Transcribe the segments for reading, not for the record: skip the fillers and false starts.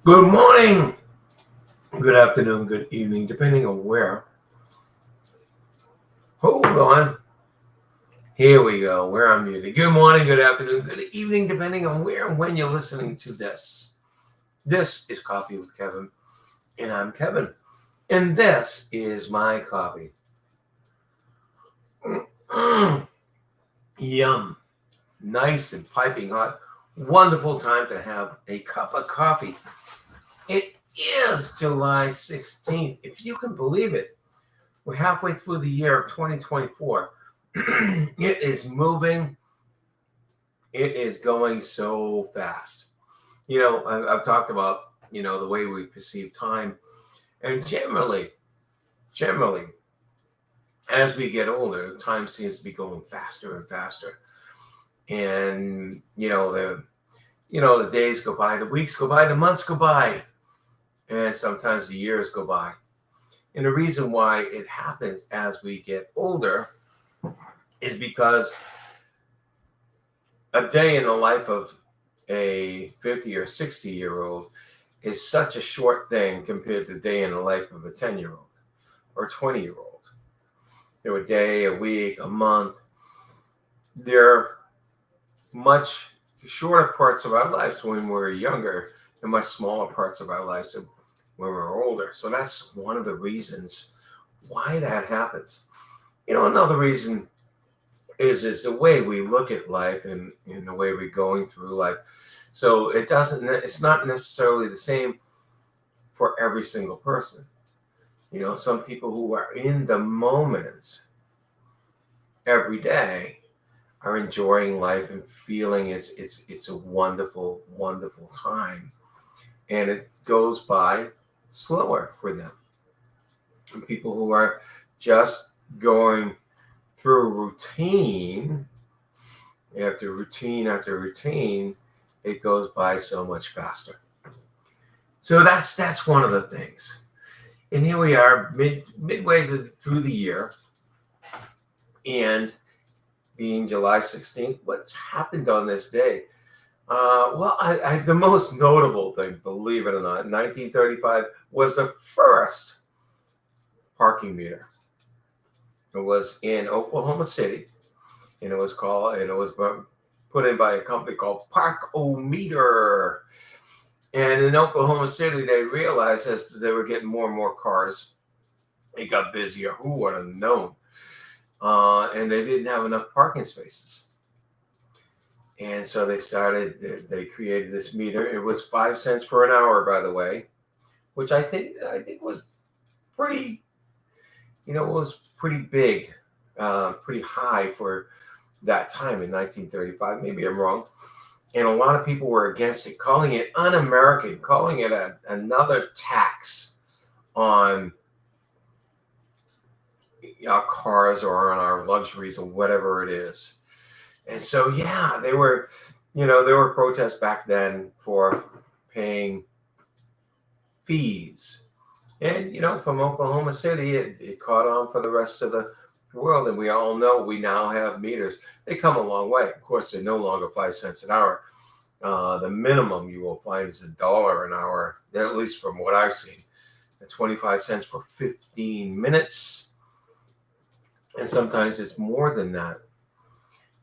Good morning, good afternoon, good evening, depending on where. Hold on. Here we go. We're on music. Good morning, good afternoon, good evening, depending on where and when you're listening to this. This is Coffee with Kevin, and I'm Kevin. And this is my coffee. Yum. Nice and piping hot. Wonderful time to have a cup of coffee. It is July 16th, if you can believe it. We're halfway through the year of 2024. It is moving. It is going so fast. I've talked about, the way we perceive time. And generally, as we get older, time seems to be going faster and faster. And, the days go by, the weeks go by, the months go by, and sometimes the years go by. And the reason why it happens as we get older is because a day in the life of a 50 or 60-year-old is such a short thing compared to the day in the life of a 10-year-old or 20-year-old. A day, a week, a month. They're much shorter parts of our lives when we're younger and much smaller parts of our lives when we're older. So that's one of the reasons why that happens. Another reason is the way we look at life and the way we're going through life. So it's not necessarily the same for every single person. Some people who are in the moment every day are enjoying life and feeling it's a wonderful, wonderful time. And it goes by slower for them. And people who are just going through routine after routine after routine, it goes by so much faster. So that's one of the things. And here we are midway through the year, and being July 16th, what's happened on this day? The most notable thing, believe it or not, 1935 was the first parking meter. It was in Oklahoma City, and it was put in by a company called Park-O-Meter. And in Oklahoma City, they realized as they were getting more and more cars, it got busier. Who would have known? And they didn't have enough parking spaces. And so they created this meter. It was 5 cents for an hour, by the way, which I think was pretty, was pretty big, pretty high for that time in 1935. Maybe I'm wrong. And a lot of people were against it, calling it un-American, calling it another tax on our cars or on our luxuries or whatever it is. And so, there were protests back then for paying fees. And, from Oklahoma City, it caught on for the rest of the world. And we all know we now have meters. They come a long way. Of course, they're no longer 5 cents an hour. The minimum you will find is $1 an hour, at least from what I've seen. 25 cents for 15 minutes. And sometimes it's more than that.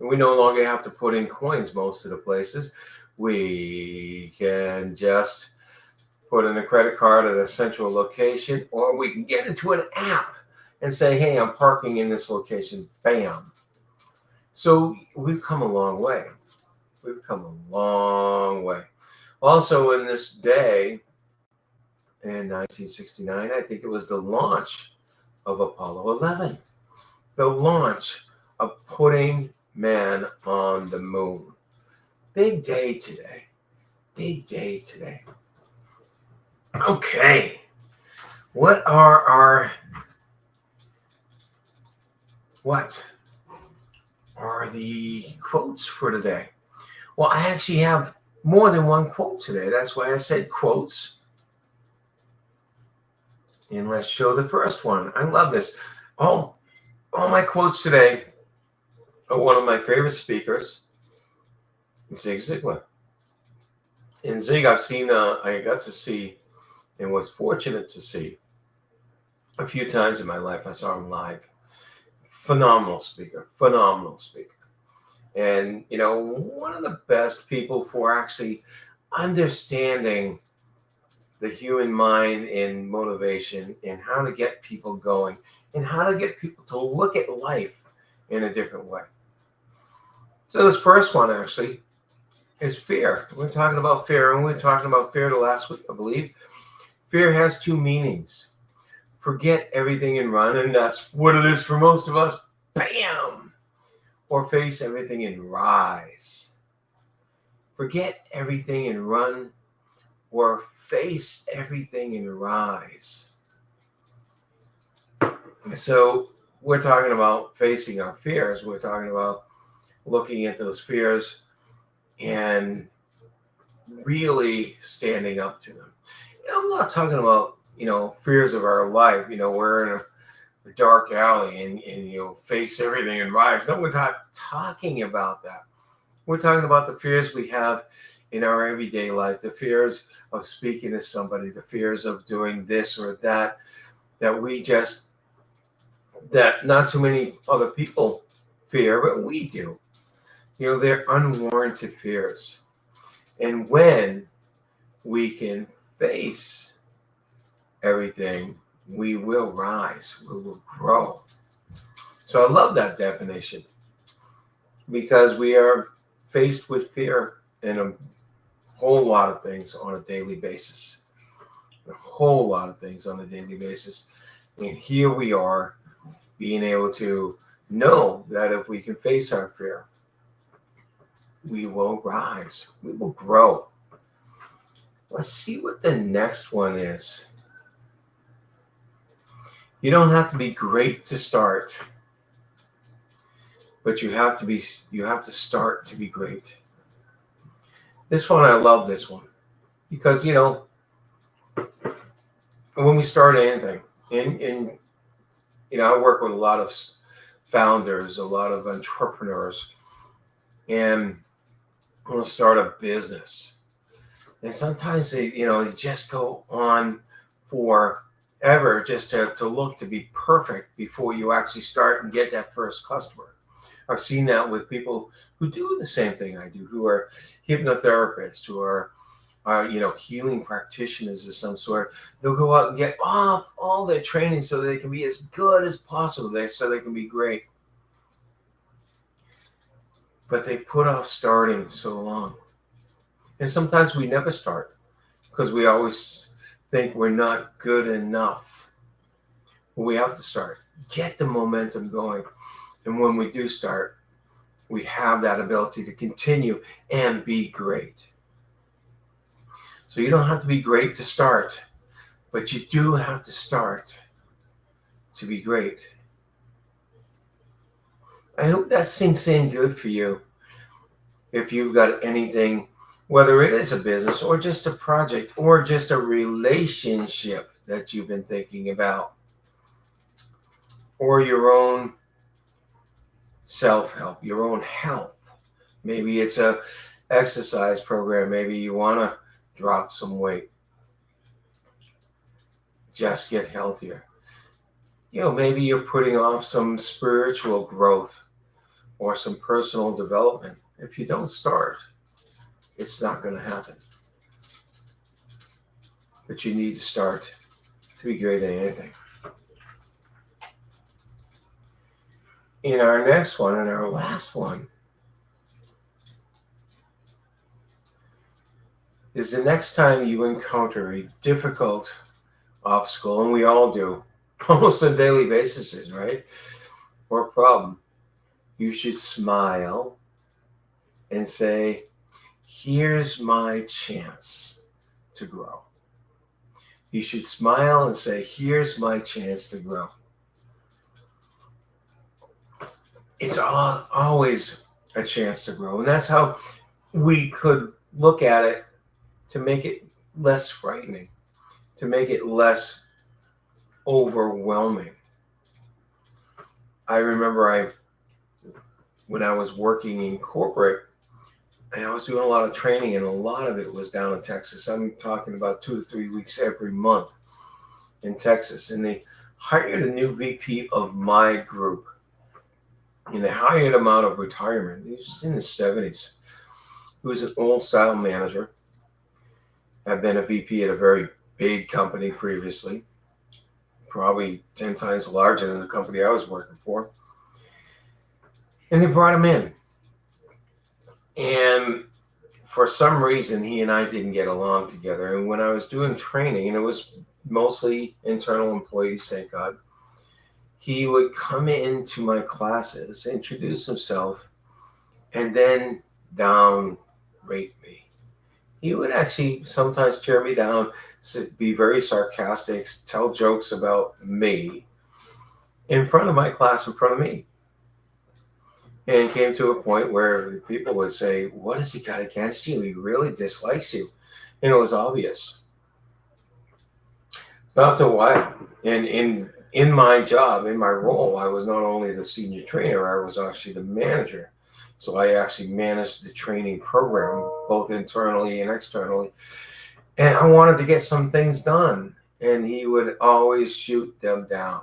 And we no longer have to put in coins most of the places. We can just put in a credit card at a central location, or we can get into an app and say, hey, I'm parking in this location. Bam. So we've come a long way. We've come a long way. Also, in this day, in 1969, I think it was the launch of Apollo 11. The launch of putting man on the moon. Big day today. Big day today. Okay. What are the quotes for today? Well, I actually have more than one quote today. That's why I said quotes. And let's show the first one. I love this. All my quotes today are one of my favorite speakers, Zig Ziglar. And Zig, I got to see and was fortunate to see a few times in my life. I saw him live. Phenomenal speaker, phenomenal speaker. And, one of the best people for actually understanding the human mind and motivation and how to get people going and how to get people to look at life in a different way. So this first one actually is fear. We're talking about fear, and we were talking about fear the last week, I believe. Fear has two meanings. Forget everything and run, and that's what it is for most of us. Bam! Or face everything and rise. Forget everything and run, or face everything and rise. So we're talking about facing our fears. We're talking about looking at those fears and really standing up to them. I'm not talking about, fears of our life. We're in a dark alley and face everything and rise. No, we're not talking about that. We're talking about the fears we have in our everyday life, the fears of speaking to somebody, the fears of doing this or that that not too many other people fear, but we do. They're unwarranted fears. And when we can face everything, we will rise, we will grow. So I love that definition because we are faced with fear in a whole lot of things on a daily basis. A whole lot of things on a daily basis. And here we are being able to know that if we can face our fear, we will rise, we will grow. Let's see what the next one is. You don't have to be great to start, but you have to start to be great. This one, I love this one because, when we start anything, and I work with a lot of founders, a lot of entrepreneurs, and I want to start a business. And sometimes they just go on forever just to look to be perfect before you actually start and get that first customer. I've seen that with people who do the same thing I do, who are hypnotherapists, who are healing practitioners of some sort. They'll go out and get off all their training so they can be as good as possible, so they can be great. But they put off starting so long. And sometimes we never start because we always think we're not good enough. But we have to start, get the momentum going. And when we do start, we have that ability to continue and be great. So you don't have to be great to start, but you do have to start to be great. I hope that sinks in good for you. If you've got anything, whether it is a business or just a project or just a relationship that you've been thinking about, or your own self-help, your own health. Maybe it's a exercise program. Maybe you want to drop some weight. Just get healthier. Maybe you're putting off some spiritual growth or some personal development. If you don't start, it's not going to happen. But you need to start to be great at anything. In our next one, and our last one, is the next time you encounter a difficult obstacle, and we all do, almost on a daily basis, right? Or problem, you should smile and say, here's my chance to grow. You should smile and say, here's my chance to grow. It's always a chance to grow. And that's how we could look at it to make it less frightening, to make it less overwhelming. I remember when I was working in corporate, And I was doing a lot of training, and a lot of it was down in Texas. I'm talking about 2 to 3 weeks every month in Texas. And they hired a new VP of my group, and they hired him out of retirement. He was in his 70s. He was an old style manager. Had been a VP at a very big company previously, probably 10 times larger than the company I was working for. And they brought him in. And for some reason, he and I didn't get along together. And when I was doing training, and it was mostly internal employees, thank God, he would come into my classes, introduce himself, and then downrate me. He would actually sometimes tear me down, be very sarcastic, tell jokes about me in front of my class, in front of me. And it came to a point where people would say, "What has he got against you? He really dislikes you." And it was obvious. But after a while, and in my job, in my role, I was not only the senior trainer, I was actually the manager. So I actually managed the training program, both internally and externally. And I wanted to get some things done. And he would always shoot them down.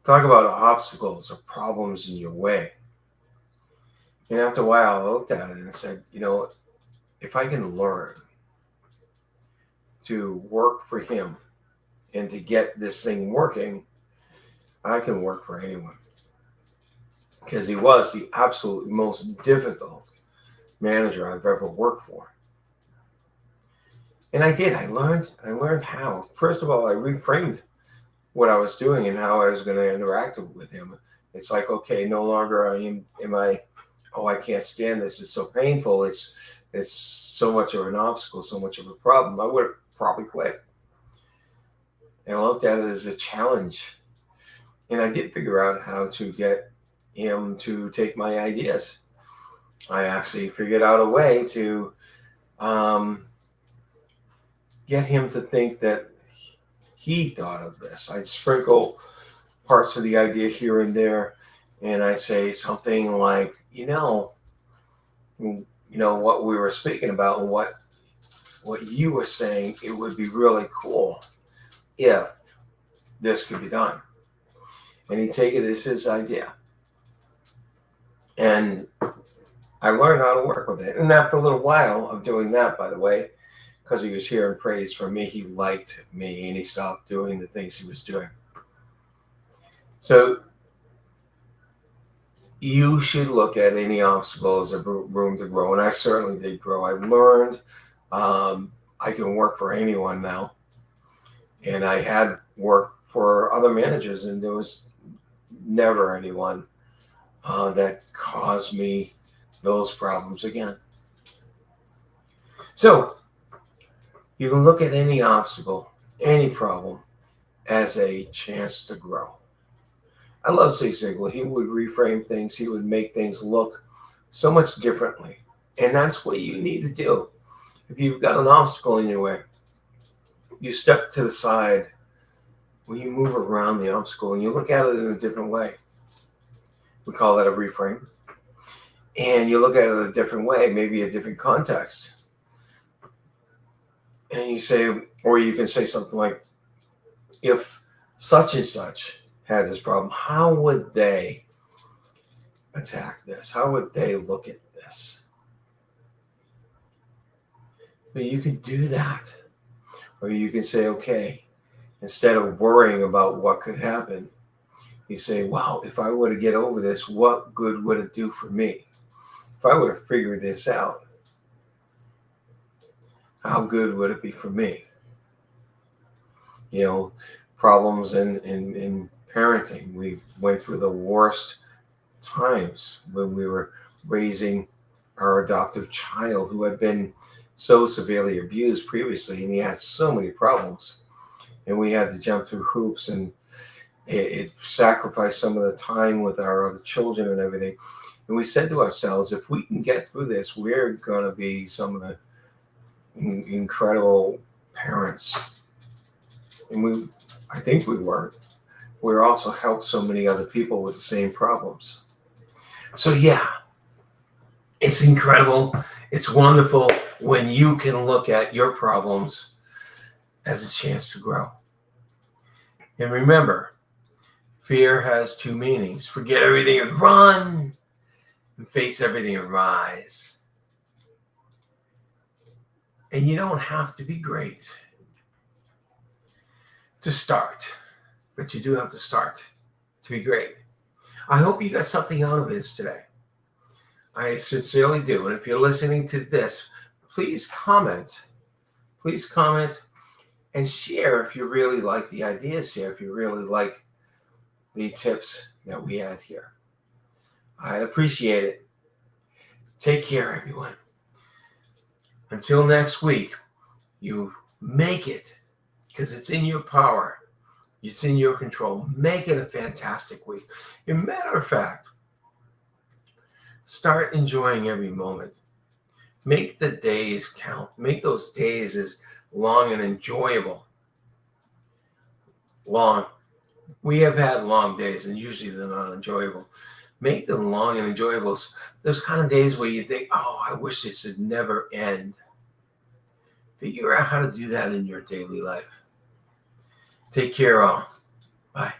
Talk about obstacles or problems in your way. And after a while, I looked at it and said, if I can learn to work for him and to get this thing working, I can work for anyone. Because he was the absolute most difficult manager I've ever worked for. And I did. I learned how. First of all, I reframed what I was doing and how I was going to interact with him. It's like, okay, no longer am I, oh, I can't stand this. It's so painful. It's so much of an obstacle, so much of a problem. I would have probably quit. And I looked at it as a challenge. And I did figure out how to get him to take my ideas. I actually figured out a way to get him to think that he thought of this. I'd sprinkle parts of the idea here and there, and I say something like, what we were speaking about and what you were saying, it would be really cool if this could be done. And he'd take it as his idea. And I learned how to work with it. And after a little while of doing that, by the way, because he was hearing praise from me, he liked me and he stopped doing the things he was doing. So you should look at any obstacle as a room to grow. And I certainly did grow. I learned I can work for anyone now. And I had worked for other managers, and there was never anyone that caused me those problems again. So you can look at any obstacle, any problem, as a chance to grow. I love Zig Ziglar. He would reframe things. He would make things look so much differently. And that's what you need to do. If you've got an obstacle in your way, you step to the side when you move around the obstacle and you look at it in a different way. We call that a reframe. And you look at it a different way, maybe a different context. And you say, or you can say something like, if such and such had this problem, how would they attack this? How would they look at this? But you can do that. Or you can say, okay, instead of worrying about what could happen, you say, wow, if I were to get over this, what good would it do for me? If I were to figure this out, how good would it be for me? Problems in parenting. We went through the worst times when we were raising our adoptive child who had been so severely abused previously, and he had so many problems. And we had to jump through hoops, and it sacrificed some of the time with our other children and everything. And we said to ourselves, if we can get through this, we're going to be some of the incredible parents. And I think we were. We also helped so many other people with the same problems. So yeah, it's It's incredible. It's wonderful when you can look at your problems as a chance to grow. And remember, fear has two meanings. Forget everything and run, and face everything and rise. And you don't have to be great to start, but you do have to start to be great. I hope you got something out of this today. I sincerely do. And if you're listening to this, please comment. Please comment and share if you really like the ideas here, if you really like the tips that we had here. I'd appreciate it. Take care, everyone. Until next week, you make it, because it's in your power. It's in your control. Make it a fantastic week. As a matter of fact, start enjoying every moment. Make the days count. Make those days as long and enjoyable. Long. We have had long days, and usually they're not enjoyable. Make them long and enjoyable. Those kind of days where you think, oh, I wish this would never end. Figure out how to do that in your daily life. Take care, all. Bye.